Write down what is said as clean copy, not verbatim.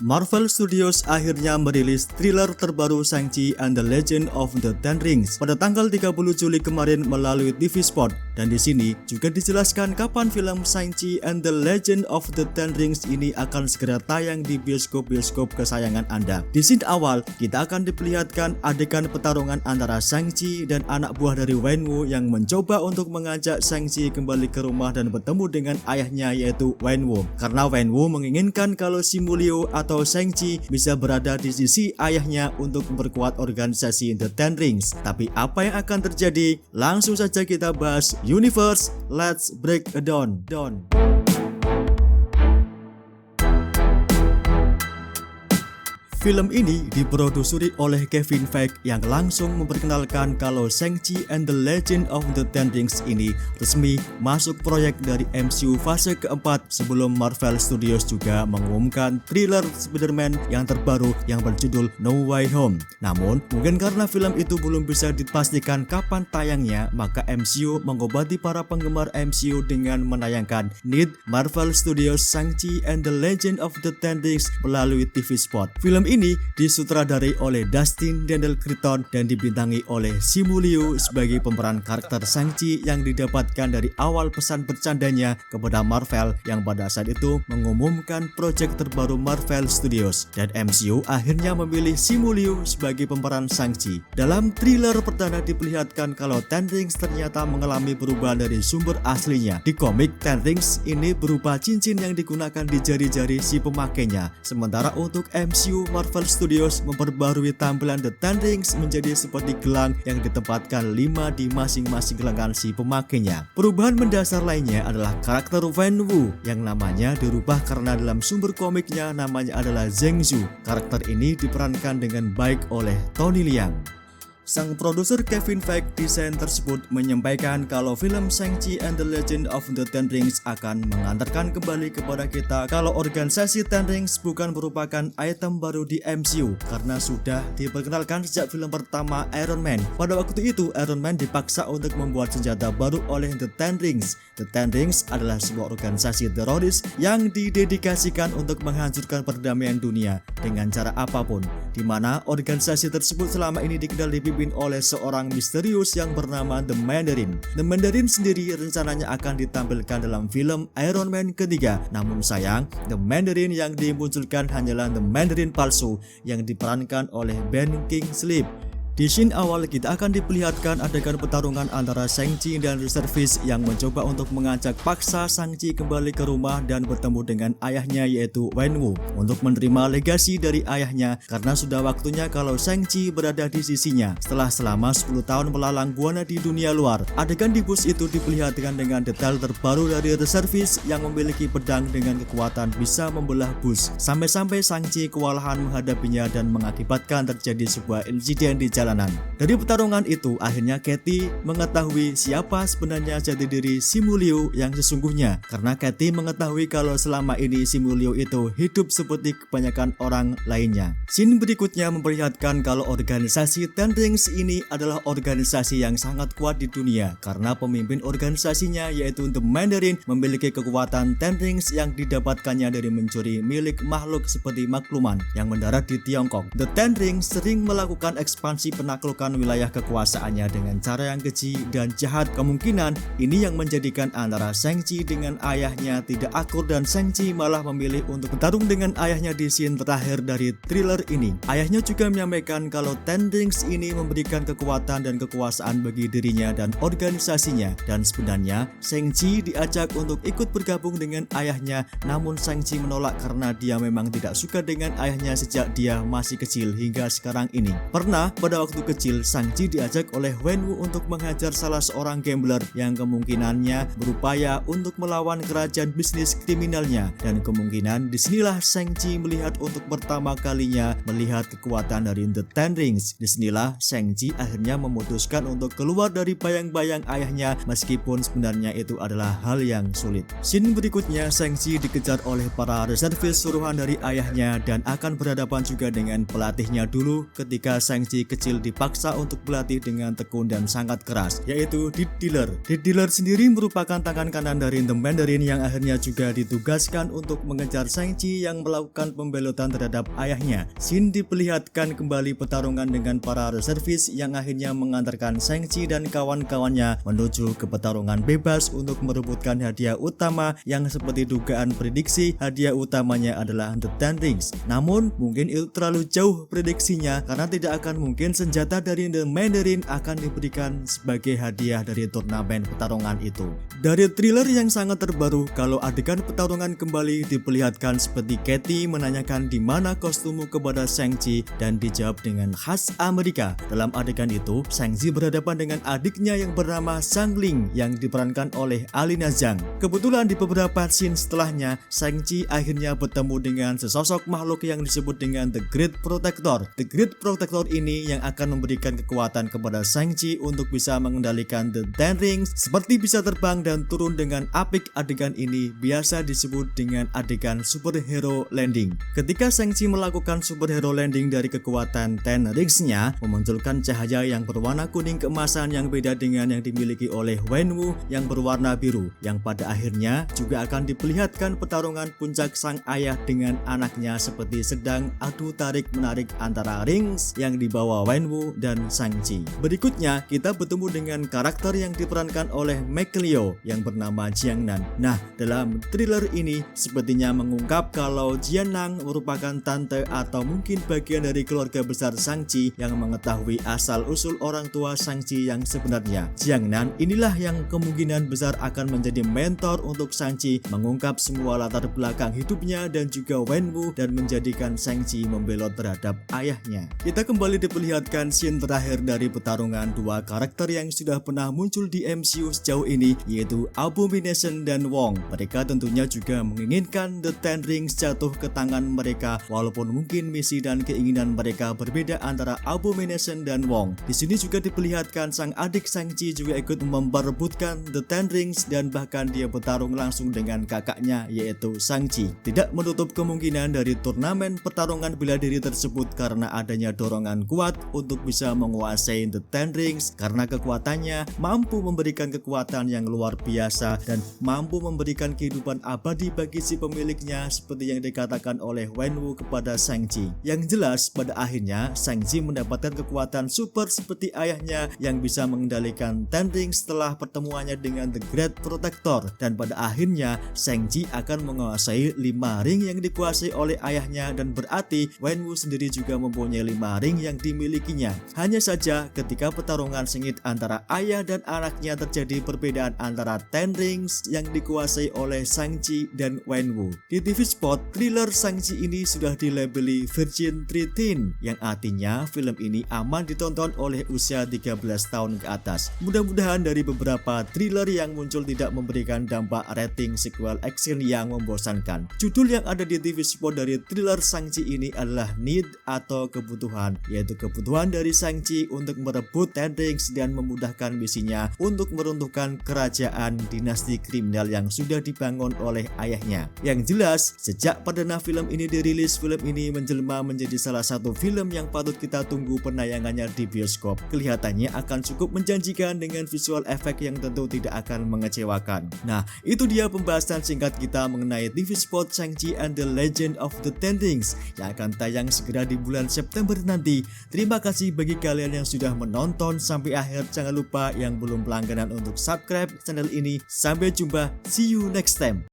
Marvel Studios akhirnya merilis thriller terbaru Shang-Chi and the Legend of the Ten Rings pada tanggal 30 Juli kemarin melalui TV Sport. Dan di sini juga dijelaskan kapan film Shang-Chi and the Legend of the Ten Rings ini akan segera tayang di bioskop-bioskop kesayangan Anda. Di scene awal, kita akan diperlihatkan adegan pertarungan antara Shang-Chi dan anak buah dari Wenwu yang mencoba untuk mengajak Shang-Chi kembali ke rumah dan bertemu dengan ayahnya yaitu Wenwu. Karena Wenwu menginginkan kalau Simu Liu atau Shang-Chi bisa berada di sisi ayahnya untuk memperkuat organisasi The Ten Rings. Tapi apa yang akan terjadi? Langsung saja kita bahas Universe. Let's break it down. Film ini diproduksi oleh Kevin Feige yang langsung memperkenalkan kalau Shang-Chi and the Legend of the Ten Rings ini resmi masuk proyek dari MCU fase keempat sebelum Marvel Studios juga mengumumkan thriller Spider-Man yang terbaru yang berjudul No Way Home. Namun, mungkin karena film itu belum bisa dipastikan kapan tayangnya, maka MCU mengobati para penggemar MCU dengan menayangkan Need Marvel Studios Shang-Chi and the Legend of the Ten Rings melalui TV Spot. Film ini disutradarai oleh Dustin Daniel Cretton dan dibintangi oleh Simu Liu sebagai pemeran karakter Shang-Chi yang didapatkan dari awal pesan bercandanya kepada Marvel yang pada saat itu mengumumkan proyek terbaru Marvel Studios, dan MCU akhirnya memilih Simu Liu sebagai pemeran Shang-Chi. Dalam thriller perdana diperlihatkan kalau Ten Rings ternyata mengalami perubahan dari sumber aslinya. Di komik, Ten Rings ini berupa cincin yang digunakan di jari-jari si pemakainya. Sementara untuk MCU, Marvel Studios memperbarui tampilan The Ten Rings menjadi seperti gelang yang ditempatkan 5 di masing-masing lengan si pemakainya. Perubahan mendasar lainnya adalah karakter Wenwu yang namanya dirubah karena dalam sumber komiknya namanya adalah Zheng Zhu. Karakter ini diperankan dengan baik oleh Tony Leung. Sang produser Kevin Feige desain tersebut menyampaikan kalau film Shang-Chi and the Legend of the Ten Rings akan mengantarkan kembali kepada kita kalau organisasi Ten Rings bukan merupakan item baru di MCU karena sudah diperkenalkan sejak film pertama Iron Man. Pada waktu itu Iron Man dipaksa untuk membuat senjata baru oleh The Ten Rings. The Ten Rings adalah sebuah organisasi teroris yang didedikasikan untuk menghancurkan perdamaian dunia dengan cara apapun, di mana organisasi tersebut selama ini dikenal dipimpin oleh seorang misterius yang bernama The Mandarin. The Mandarin sendiri rencananya akan ditampilkan dalam film Iron Man ketiga. Namun sayang, The Mandarin yang dimunculkan hanyalah The Mandarin palsu yang diperankan oleh Ben Kingsley. Di scene awal kita akan diperlihatkan adegan pertarungan antara Shang-Chi dan reservis yang mencoba untuk mengajak paksa Shang-Chi kembali ke rumah dan bertemu dengan ayahnya yaitu Wenwu untuk menerima legasi dari ayahnya karena sudah waktunya kalau Shang-Chi berada di sisinya setelah selama 10 tahun melalang buana di dunia luar. Adegan di bus itu diperlihatkan dengan detail terbaru dari reservis yang memiliki pedang dengan kekuatan bisa membelah bus sampai-sampai Shang-Chi kewalahan menghadapinya dan mengakibatkan terjadi sebuah insiden di jalan. Dari pertarungan itu, akhirnya Katie mengetahui siapa sebenarnya jati diri Simu Liu yang sesungguhnya, karena Katie mengetahui kalau selama ini Simu Liu itu hidup seperti kebanyakan orang lainnya. Scene berikutnya memperlihatkan kalau organisasi Ten Rings ini adalah organisasi yang sangat kuat di dunia, karena pemimpin organisasinya yaitu The Mandarin memiliki kekuatan Ten Rings yang didapatkannya dari mencuri milik makhluk seperti makluman yang mendarat di Tiongkok. The Ten Rings sering melakukan ekspansi penaklukan wilayah kekuasaannya dengan cara yang keji dan jahat. Kemungkinan ini yang menjadikan antara Shang-Chi dengan ayahnya tidak akur dan Shang-Chi malah memilih untuk bertarung dengan ayahnya di scene terakhir dari thriller ini. Ayahnya juga menyampaikan kalau Ten Rings ini memberikan kekuatan dan kekuasaan bagi dirinya dan organisasinya, dan sebenarnya Shang-Chi diajak untuk ikut bergabung dengan ayahnya, namun Shang-Chi menolak karena dia memang tidak suka dengan ayahnya sejak dia masih kecil hingga sekarang ini. Pernah pada waktu kecil, Shang-Chi diajak oleh Wenwu untuk menghajar salah seorang gambler yang kemungkinannya berupaya untuk melawan kerajaan bisnis kriminalnya, dan kemungkinan disinilah Shang-Chi melihat untuk pertama kalinya melihat kekuatan dari The Ten Rings. Disinilah Shang-Chi akhirnya memutuskan untuk keluar dari bayang-bayang ayahnya meskipun sebenarnya itu adalah hal yang sulit. Scene berikutnya Shang-Chi dikejar oleh para reservis suruhan dari ayahnya dan akan berhadapan juga dengan pelatihnya dulu ketika Shang-Chi kecil kecil dipaksa untuk berlatih dengan tekun dan sangat keras, yaitu Death Dealer. Death Dealer sendiri merupakan tangan kanan dari The Mandarin yang akhirnya juga ditugaskan untuk mengejar Shang-Chi yang melakukan pembelotan terhadap ayahnya. Shin diperlihatkan kembali pertarungan dengan para reservis yang akhirnya mengantarkan Shang-Chi dan kawan-kawannya menuju ke pertarungan bebas untuk merebutkan hadiah utama yang seperti dugaan prediksi hadiah utamanya adalah The Ten Rings. Namun mungkin itu terlalu jauh prediksinya karena tidak akan mungkin senjata dari The Mandarin akan diberikan sebagai hadiah dari turnamen pertarungan itu. Dari trailer yang sangat terbaru, kalau adegan pertarungan kembali diperlihatkan seperti Katie menanyakan di mana kostummu kepada Shang-Chi dan dijawab dengan khas Amerika. Dalam adegan itu, Shang-Chi berhadapan dengan adiknya yang bernama Shang Ling yang diperankan oleh Alina Zhang. Kebetulan di beberapa scene setelahnya, Shang-Chi akhirnya bertemu dengan sesosok makhluk yang disebut dengan The Great Protector. The Great Protector ini yang akan memberikan kekuatan kepada Shang-Chi untuk bisa mengendalikan The Ten Rings, seperti bisa terbang dan turun dengan apik. Adegan ini biasa disebut dengan adegan superhero landing. Ketika Shang-Chi melakukan superhero landing dari kekuatan Ten Rings-nya, memunculkan cahaya yang berwarna kuning keemasan yang beda dengan yang dimiliki oleh Wenwu yang berwarna biru, yang pada akhirnya juga akan diperlihatkan pertarungan puncak sang ayah dengan anaknya seperti sedang adu tarik-menarik antara rings yang dibawa Wenwu dan Shang-Chi. Berikutnya kita bertemu dengan karakter yang diperankan oleh Michelle Yeoh yang bernama Jiang Nan. Nah, dalam thriller ini sepertinya mengungkap kalau Jiang Nan merupakan tante atau mungkin bagian dari keluarga besar Shang-Chi yang mengetahui asal-usul orang tua Shang-Chi yang sebenarnya. Jiang Nan inilah yang kemungkinan besar akan menjadi mentor untuk Shang-Chi mengungkap semua latar belakang hidupnya dan juga Wenwu dan menjadikan Shang-Chi membelot terhadap ayahnya. Kita kembali diperlihatkan scene terakhir dari pertarungan dua karakter yang sudah pernah muncul di MCU sejauh ini, yaitu Abomination dan Wong. Mereka tentunya juga menginginkan The Ten Rings jatuh ke tangan mereka, walaupun mungkin misi dan keinginan mereka berbeda antara Abomination dan Wong. Di sini juga diperlihatkan sang adik Shang-Chi juga ikut memperebutkan The Ten Rings dan bahkan dia bertarung langsung dengan kakaknya yaitu Shang-Chi. Tidak menutup kemungkinan dari turnamen pertarungan bela diri tersebut karena adanya dorongan kuat untuk bisa menguasai The Ten Rings karena kekuatannya mampu memberikan kekuatan yang luar biasa dan mampu memberikan kehidupan abadi bagi si pemiliknya seperti yang dikatakan oleh Wenwu kepada Shang-Chi. Yang jelas pada akhirnya Shang-Chi mendapatkan kekuatan super seperti ayahnya yang bisa mengendalikan Ten Rings setelah pertemuannya dengan The Great Protector, dan pada akhirnya Shang-Chi akan menguasai 5 ring yang dikuasai oleh ayahnya dan berarti Wenwu sendiri juga mempunyai 5 ring yang dimilikinya. Hanya saja ketika pertarungan sengit antara ayah dan anaknya terjadi perbedaan antara Ten Rings yang dikuasai oleh Shang-Chi dan Wenwu. Di TV spot, thriller Shang-Chi ini sudah dilabeli Virgin 13 yang artinya film ini aman ditonton oleh usia 13 tahun ke atas. Mudah-mudahan dari beberapa thriller yang muncul tidak memberikan dampak rating sequel action yang membosankan. Judul yang ada di TV spot dari thriller Shang-Chi ini adalah Need atau kebutuhan, yaitu kebutuhan dari Shang-Chi untuk merebut Ten Rings dan memudahkan misinya untuk meruntuhkan kerajaan dinasti kriminal yang sudah dibangun oleh ayahnya. Yang jelas, sejak perdana film ini dirilis, film ini menjelma menjadi salah satu film yang patut kita tunggu penayangannya di bioskop. Kelihatannya akan cukup menjanjikan dengan visual efek yang tentu tidak akan mengecewakan. Nah, itu dia pembahasan singkat kita mengenai TV spot Shang-Chi and the Legend of the Ten Rings yang akan tayang segera di bulan September nanti. Terima kasih bagi kalian yang sudah menonton sampai akhir. Jangan lupa yang belum langganan untuk subscribe channel ini. Sampai jumpa, see you next time.